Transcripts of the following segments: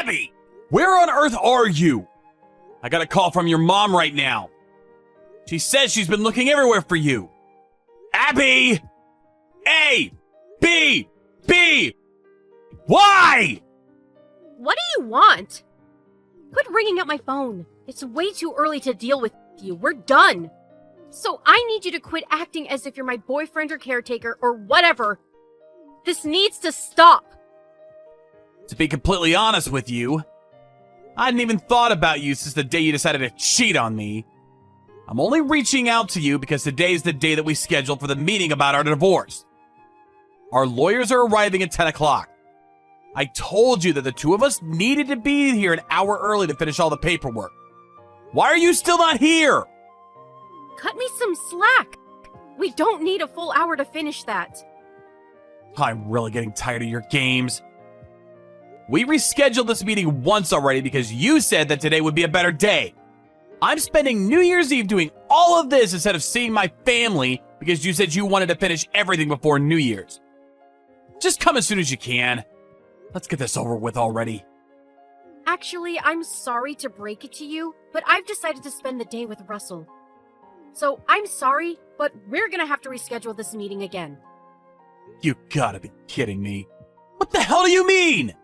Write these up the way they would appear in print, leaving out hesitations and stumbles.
Abby! Where on earth are you? I got a call from your mom right now. She says she's been looking everywhere for you. Abby! A! B! B! Why? What do you want? Quit ringing up my phone. It's way too early to deal with you. We're done. So I need you to quit acting as if you're my boyfriend or caretaker or whatever. This needs to stop. To be completely honest with you, I hadn't even thought about you since the day you decided to cheat on me. I'm only reaching out to you because today's the day that we scheduled for the meeting about our divorce. Our lawyers are arriving at 10 o'clock. I told you that the two of us needed to be here an hour early to finish all the paperwork. Why are you still not here? Cut me some slack. We don't need a full hour to finish that. I'm really getting tired of your games. We rescheduled this meeting once already because you said that today would be a better day. I'm spending New Year's Eve doing all of this instead of seeing my family because you said you wanted to finish everything before New Year's. Just come as soon as you can. Let's get this over with already. Actually, I'm sorry to break it to you, but I've decided to spend the day with Russell. So I'm sorry, but we're gonna have to reschedule this meeting again. You gotta be kidding me. What the hell do you mean?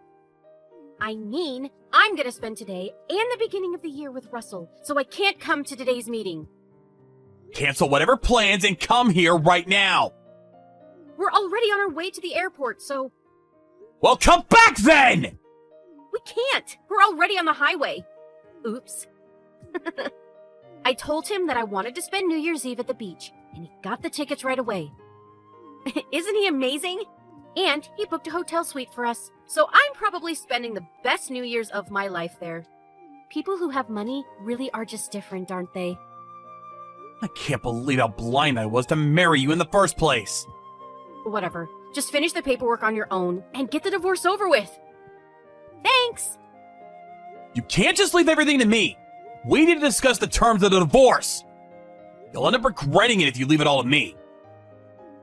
I mean, I'm gonna spend today and the beginning of the year with Russell, so I can't come to today's meeting. Cancel whatever plans and come here right now. We're already on our way to the airport, so... Well, come back then! We can't! We're already on the highway. Oops. I told him that I wanted to spend New Year's Eve at the beach, and he got the tickets right away. Isn't he amazing? And he booked a hotel suite for us, so I'm probably spending the best New Year's of my life there. People who have money really are just different, aren't they? I can't believe how blind I was to marry you in the first place. Whatever. Just finish the paperwork on your own and get the divorce over with. Thanks! You can't just leave everything to me. We need to discuss the terms of the divorce. You'll end up regretting it if you leave it all to me.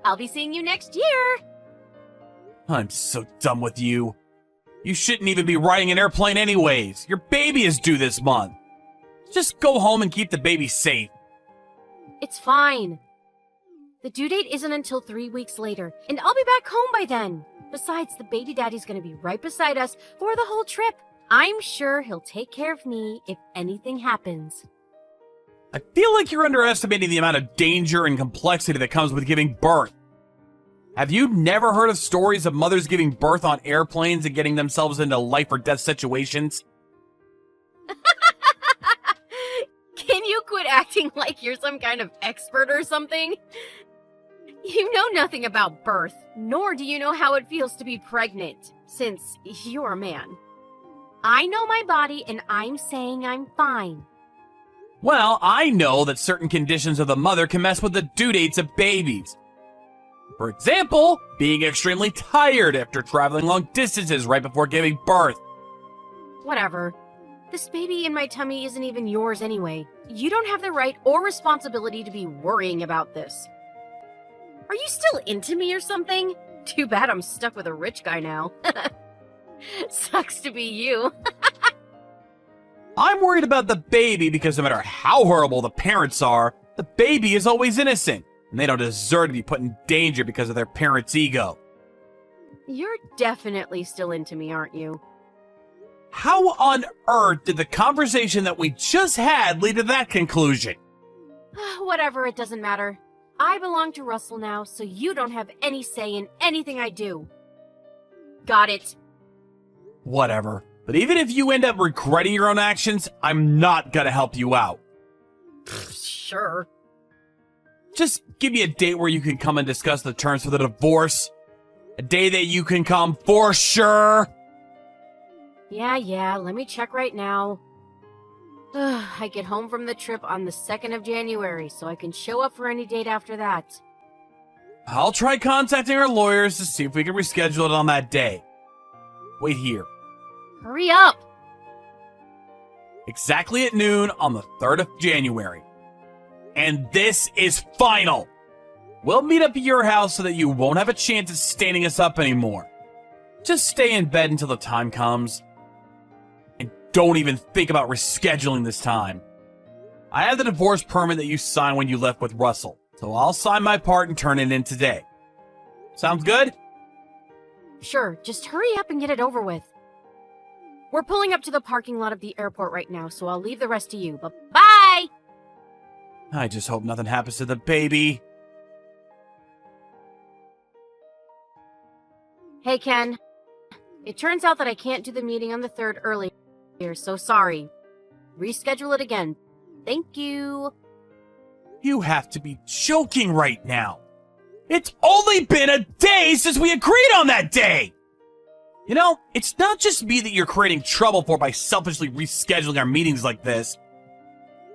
I'll be seeing you next year! I'm so done with you. You shouldn't even be riding an airplane anyways. Your baby is due this month. Just go home and keep the baby safe. It's fine. The due date isn't until 3 weeks later, and I'll be back home by then. Besides, the baby daddy's gonna be right beside us for the whole trip. I'm sure he'll take care of me if anything happens. I feel like you're underestimating the amount of danger and complexity that comes with giving birth. Have you never heard of stories of mothers giving birth on airplanes and getting themselves into life or death situations? Can you quit acting like you're some kind of expert or something? You know nothing about birth, nor do you know how it feels to be pregnant, since you're a man. I know my body, and I'm saying I'm fine. Well, I know that certain conditions of the mother can mess with the due dates of babies. For example, being extremely tired after traveling long distances right before giving birth. Whatever. This baby in my tummy isn't even yours anyway. You don't have the right or responsibility to be worrying about this. Are you still into me or something? Too bad I'm stuck with a rich guy now. Sucks to be you. I'm worried about the baby because no matter how horrible the parents are, the baby is always innocent, and they don't deserve to be put in danger because of their parents' ego. You're definitely still into me, aren't you? How on earth did the conversation that we just had lead to that conclusion? Whatever, it doesn't matter. I belong to Russell now, so you don't have any say in anything I do. Got it. Whatever. But even if you end up regretting your own actions, I'm not gonna help you out. Sure. Just give me a date where you can come and discuss the terms for the divorce. A day that you can come for sure. Yeah, let me check right now. I get home from the trip on the 2nd of January, so I can show up for any date after that. I'll try contacting our lawyers to see if we can reschedule it on that day. Wait here. Hurry up! Exactly at noon on the 3rd of January. And this is final! We'll meet up at your house so that you won't have a chance at standing us up anymore. Just stay in bed until the time comes. don't even think about rescheduling this time. I have the divorce permit that you signed when you left with Russell, so I'll sign my part and turn it in today. Sounds good? Sure, just hurry up and get it over with. We're pulling up to the parking lot of the airport right now, so I'll leave the rest to you. But bye! I just hope nothing happens to the baby. Hey, Ken. It turns out that I can't do the meeting on the 3rd earlier, so sorry. Reschedule it again. Thank you. You have to be joking right now. It's only been a day since we agreed on that day! You know, it's not just me that you're creating trouble for by selfishly rescheduling our meetings like this.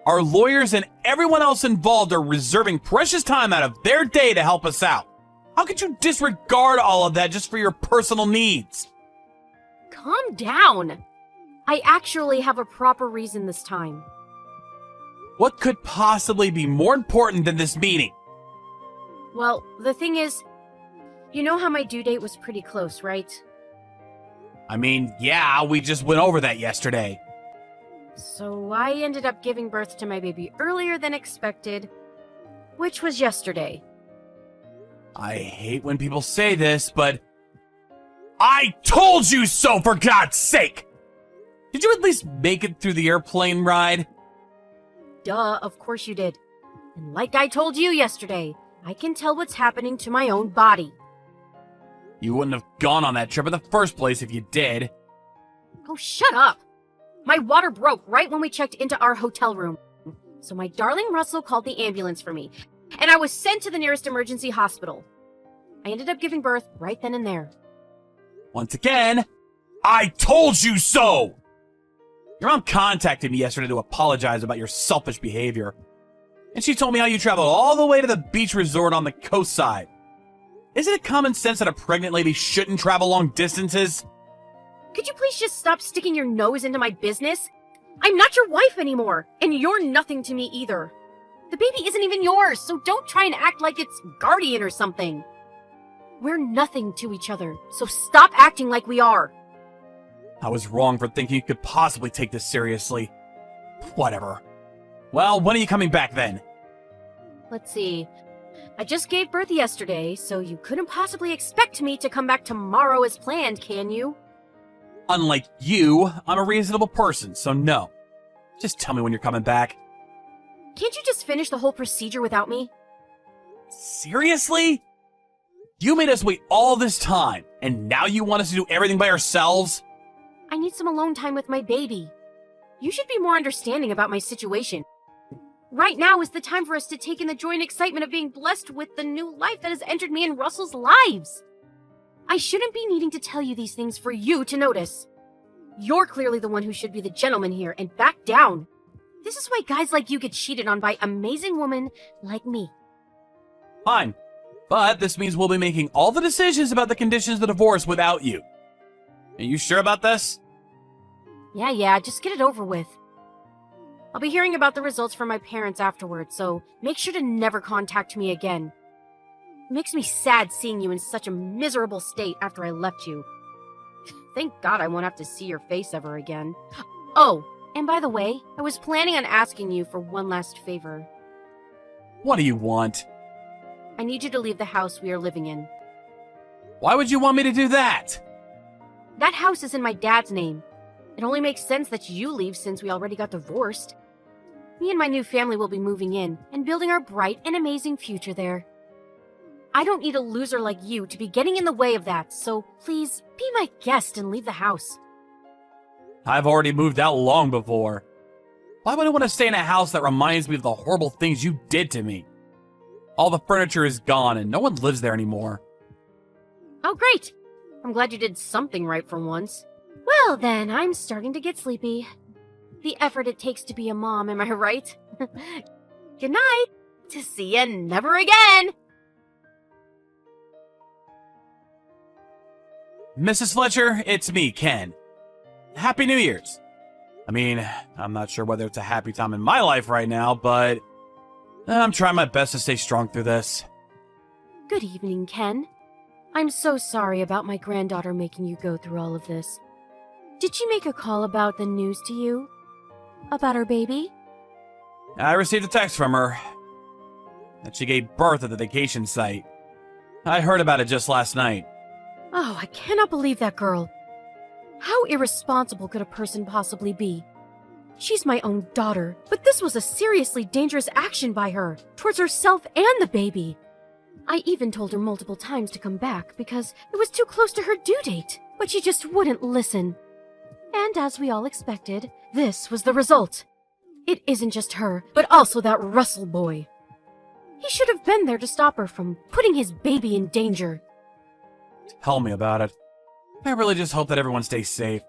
Our lawyers and everyone else involved are reserving precious time out of their day to help us out. How could you disregard all of that just for your personal needs? Calm down. I actually have a proper reason this time. What could possibly be more important than this meeting? Well, the thing is, you know how my due date was pretty close, right? I mean, yeah, we just went over that yesterday. So I ended up giving birth to my baby earlier than expected, which was yesterday. I hate when people say this, but I told you so, for God's sake! Did you at least make it through the airplane ride? Duh, of course you did. And like I told you yesterday, I can tell what's happening to my own body. You wouldn't have gone on that trip in the first place if you did. Oh, shut up! My water broke right when we checked into our hotel room. So my darling Russell called the ambulance for me, and I was sent to the nearest emergency hospital. I ended up giving birth right then and there. Once again, I told you so! Your mom contacted me yesterday to apologize about your selfish behavior. And she told me how you traveled all the way to the beach resort on the coast side. Isn't it common sense that a pregnant lady shouldn't travel long distances? Could you please just stop sticking your nose into my business? I'm not your wife anymore, and you're nothing to me either. The baby isn't even yours, so don't try and act like it's guardian or something. We're nothing to each other, so stop acting like we are. I was wrong for thinking you could possibly take this seriously. Whatever. Well, when are you coming back then? Let's see. I just gave birth yesterday, so you couldn't possibly expect me to come back tomorrow as planned, can you? Unlike you, I'm a reasonable person, so no. Just tell me when you're coming back. Can't you just finish the whole procedure without me? Seriously? You made us wait all this time, and now you want us to do everything by ourselves? I need some alone time with my baby. You should be more understanding about my situation. Right now is the time for us to take in the joy and excitement of being blessed with the new life that has entered me and Russell's lives. I shouldn't be needing to tell you these things for you to notice. You're clearly the one who should be the gentleman here and back down. This is why guys like you get cheated on by amazing women like me. Fine. But this means we'll be making all the decisions about the conditions of the divorce without you. Are you sure about this? Yeah, just get it over with. I'll be hearing about the results from my parents afterwards, so make sure to never contact me again. It makes me sad seeing you in such a miserable state after I left you. Thank God I won't have to see your face ever again. Oh, and by the way, I was planning on asking you for one last favor. What do you want? I need you to leave the house we are living in. Why would you want me to do that? That house is in my dad's name. It only makes sense that you leave since we already got divorced. Me and my new family will be moving in and building our bright and amazing future there. I don't need a loser like you to be getting in the way of that, so please be my guest and leave the house. I've already moved out long before. Why would I want to stay in a house that reminds me of the horrible things you did to me? All the furniture is gone and no one lives there anymore. Oh, great! I'm glad you did something right for once. Well then, I'm starting to get sleepy. The effort it takes to be a mom, am I right? Good night! To see ya never again! Mrs. Fletcher, it's me, Ken. Happy New Year's. I mean, I'm not sure whether it's a happy time in my life right now, but I'm trying my best to stay strong through this. Good evening, Ken. I'm so sorry about my granddaughter making you go through all of this. Did she make a call about the news to you? About her baby? I received a text from her that she gave birth at the vacation site. I heard about it just last night. Oh, I cannot believe that girl. How irresponsible could a person possibly be? She's my own daughter, but this was a seriously dangerous action by her, towards herself and the baby. I even told her multiple times to come back because it was too close to her due date, but she just wouldn't listen. And as we all expected, this was the result. It isn't just her, but also that Russell boy. He should have been there to stop her from putting his baby in danger. Tell me about it. I really just hope that everyone stays safe.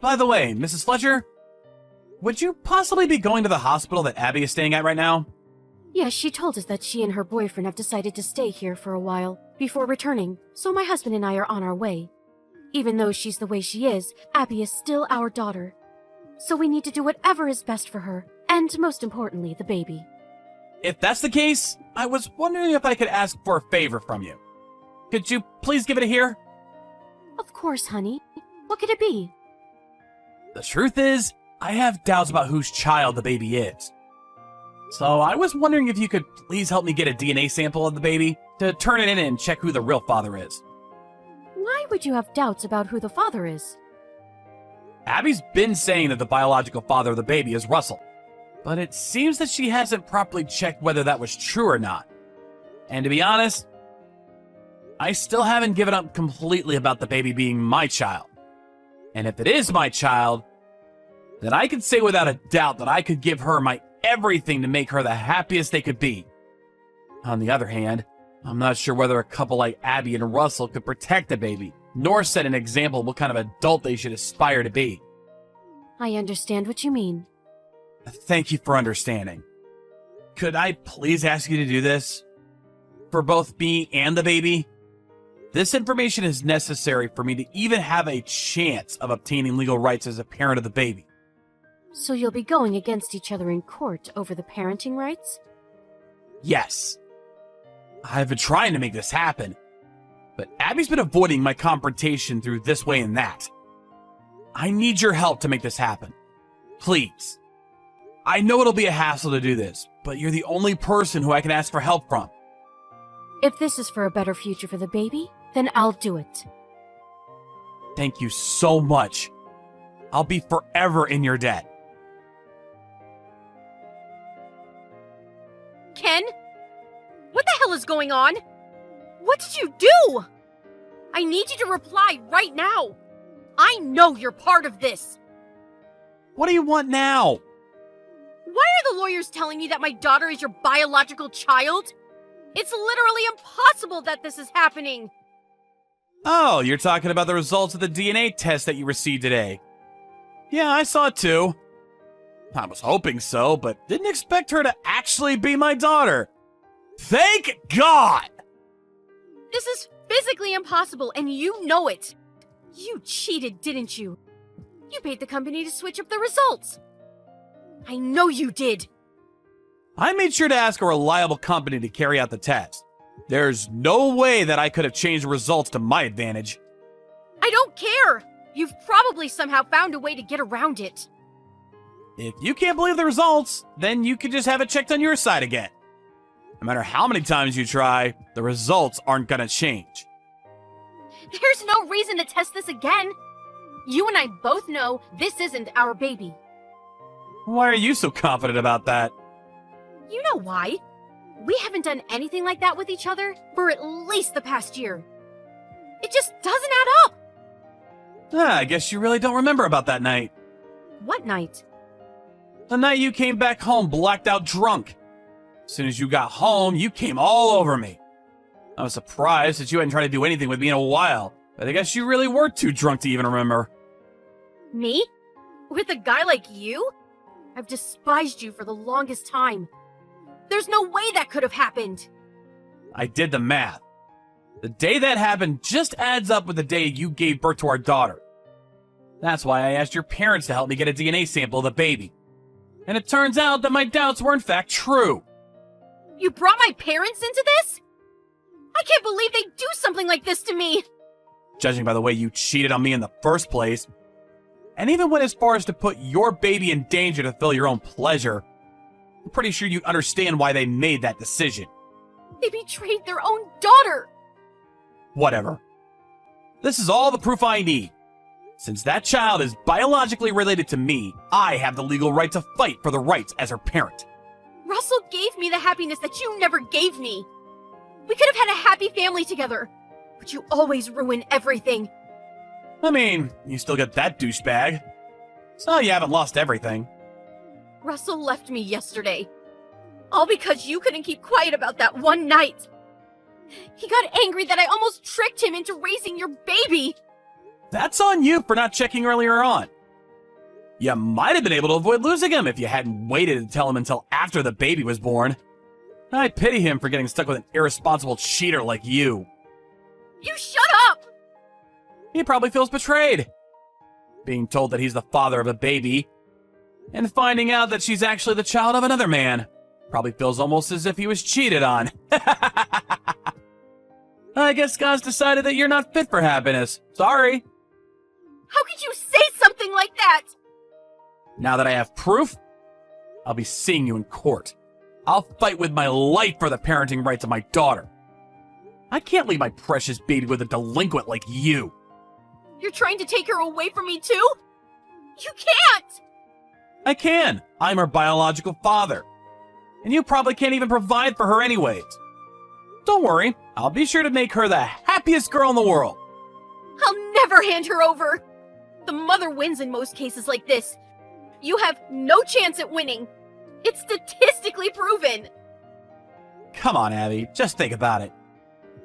By the way, Mrs. Fletcher, would you possibly be going to the hospital that Abby is staying at right now? Yes, she told us that she and her boyfriend have decided to stay here for a while before returning, so my husband and I are on our way. Even though she's the way she is, Abby is still our daughter. So we need to do whatever is best for her, and most importantly, the baby. If that's the case, I was wondering if I could ask for a favor from you. Could you please give it a hear? Of course, honey. What could it be? The truth is, I have doubts about whose child the baby is. So I was wondering if you could please help me get a DNA sample of the baby to turn it in and check who the real father is. Why would you have doubts about who the father is? Abby's been saying that the biological father of the baby is Russell, but it seems that she hasn't properly checked whether that was true or not. And to be honest, I still haven't given up completely about the baby being my child. And if it is my child, then I can say without a doubt that I could give her my everything to make her the happiest they could be. On the other hand, I'm not sure whether a couple like Abby and Russell could protect the baby, nor set an example of what kind of adult they should aspire to be. I understand what you mean. Thank you for understanding. Could I please ask you to do this? For both me and the baby? This information is necessary for me to even have a chance of obtaining legal rights as a parent of the baby. So you'll be going against each other in court over the parenting rights? Yes. I've been trying to make this happen, but Abby's been avoiding my confrontation through this way and that. I need your help to make this happen. Please. I know it'll be a hassle to do this, but you're the only person who I can ask for help from. If this is for a better future for the baby, then I'll do it. Thank you so much. I'll be forever in your debt. Ken? What the hell is going on? What did you do? I need you to reply right now. I know you're part of this. What do you want now? Why are the lawyers telling me that my daughter is your biological child? It's literally impossible that this is happening. Oh, you're talking about the results of the DNA test that you received today. Yeah, I saw it too. I was hoping so, but didn't expect her to actually be my daughter. Thank God! This is physically impossible, and you know it. You cheated, didn't you? You paid the company to switch up the results. I know you did. I made sure to ask a reliable company to carry out the test. There's no way that I could have changed the results to my advantage. I don't care. You've probably somehow found a way to get around it. If you can't believe the results, then you could just have it checked on your side again. No matter how many times you try, the results aren't gonna change. There's no reason to test this again. You and I both know this isn't our baby. Why are you so confident about that? You know why. We haven't done anything like that with each other for at least the past year. It just doesn't add up. I guess you really don't remember about that night. What night? The night you came back home blacked out drunk. As soon as you got home, you came all over me. I was surprised that you hadn't tried to do anything with me in a while, but I guess you really were too drunk to even remember. Me? With a guy like you? I've despised you for the longest time. There's no way that could have happened. I did the math. The day that happened just adds up with the day you gave birth to our daughter. That's why I asked your parents to help me get a DNA sample of the baby. And it turns out that my doubts were in fact true. You brought my parents into this? I can't believe they'd do something like this to me. Judging by the way you cheated on me in the first place, and even went as far as to put your baby in danger to fill your own pleasure. I'm pretty sure you understand why they made that decision. They betrayed their own daughter! Whatever. This is all the proof I need. Since that child is biologically related to me, I have the legal right to fight for the rights as her parent. Russell gave me the happiness that you never gave me. We could have had a happy family together, but you always ruin everything. I mean, you still get that douchebag. So you haven't lost everything. Russell left me yesterday. All because you couldn't keep quiet about that one night. He got angry that I almost tricked him into raising your baby. That's on you for not checking earlier on. You might have been able to avoid losing him if you hadn't waited to tell him until after the baby was born. I pity him for getting stuck with an irresponsible cheater like you. You shut up! He probably feels betrayed. Being told that he's the father of a baby, and finding out that she's actually the child of another man. Probably feels almost as if he was cheated on. I guess God's decided that you're not fit for happiness. Sorry. How could you say something like that? Now that I have proof, I'll be seeing you in court. I'll fight with my life for the parenting rights of my daughter. I can't leave my precious baby with a delinquent like you. You're trying to take her away from me too? You can't! I can. I'm her biological father. And you probably can't even provide for her anyways. Don't worry, I'll be sure to make her the happiest girl in the world. I'll never hand her over. The mother wins in most cases like this. You have no chance at winning. It's statistically proven. Come on, Abby, just think about it.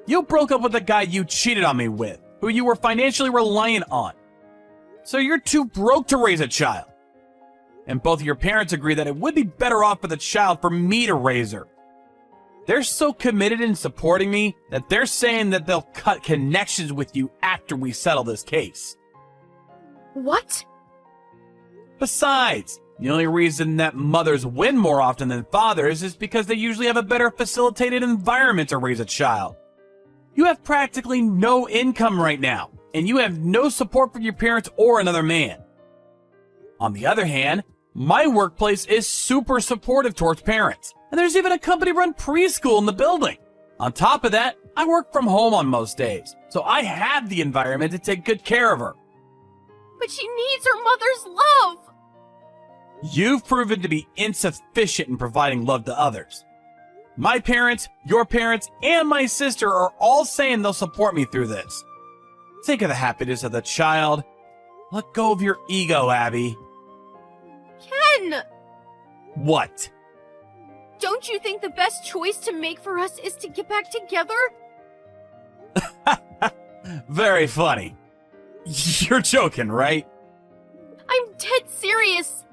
You broke up with the guy you cheated on me with, who you were financially reliant on. So you're too broke to raise a child. And both of your parents agree that it would be better off for the child for me to raise her. They're so committed in supporting me that they're saying that they'll cut connections with you after we settle this case. What? Besides, the only reason that mothers win more often than fathers is because they usually have a better facilitated environment to raise a child. You have practically no income right now, and you have no support from your parents or another man. On the other hand, my workplace is super supportive towards parents, and there's even a company-run preschool in the building. On top of that, I work from home on most days, so I have the environment to take good care of her. But she needs her mother's love. You've proven to be insufficient in providing love to others. My parents, your parents, and my sister are all saying they'll support me through this. Think of the happiness of the child. Let go of your ego, Abby. Ken! What? Don't you think the best choice to make for us is to get back together? Very funny. You're joking, right? I'm dead serious.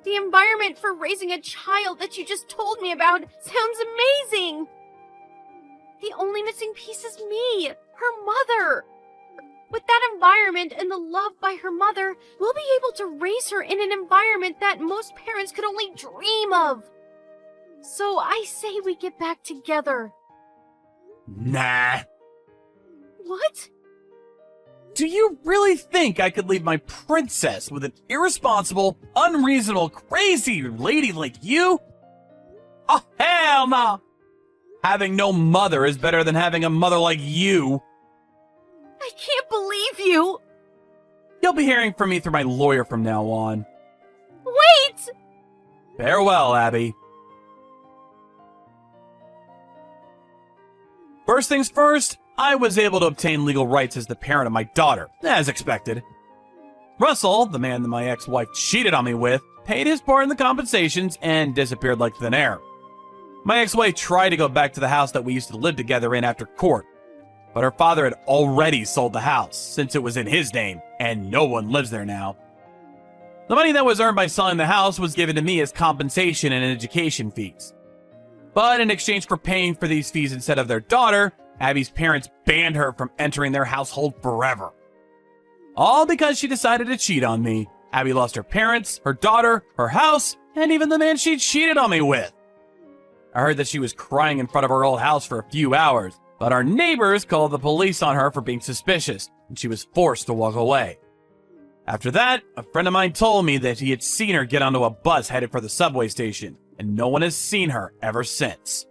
The environment for raising a child that you just told me about sounds amazing. The only missing piece is me, her mother. With that environment and the love by her mother, we'll be able to raise her in an environment that most parents could only dream of. So I say we get back together. Nah. What? Do you really think I could leave my princess with an irresponsible, unreasonable, crazy lady like you? Oh, hell no! Having no mother is better than having a mother like you. I can't believe you! You'll be hearing from me through my lawyer from now on. Wait! Farewell, Abby. First things first, I was able to obtain legal rights as the parent of my daughter, as expected. Russell, the man that my ex-wife cheated on me with, paid his part in the compensations and disappeared like thin air. My ex-wife tried to go back to the house that we used to live together in after court, but her father had already sold the house since it was in his name, and no one lives there now. The money that was earned by selling the house was given to me as compensation and education fees. But in exchange for paying for these fees instead of their daughter, Abby's parents banned her from entering their household forever. All because she decided to cheat on me. Abby lost her parents, her daughter, her house, and even the man she cheated on me with. I heard that she was crying in front of her old house for a few hours, but our neighbors called the police on her for being suspicious, and she was forced to walk away. After that, a friend of mine told me that he had seen her get onto a bus headed for the subway station, and no one has seen her ever since.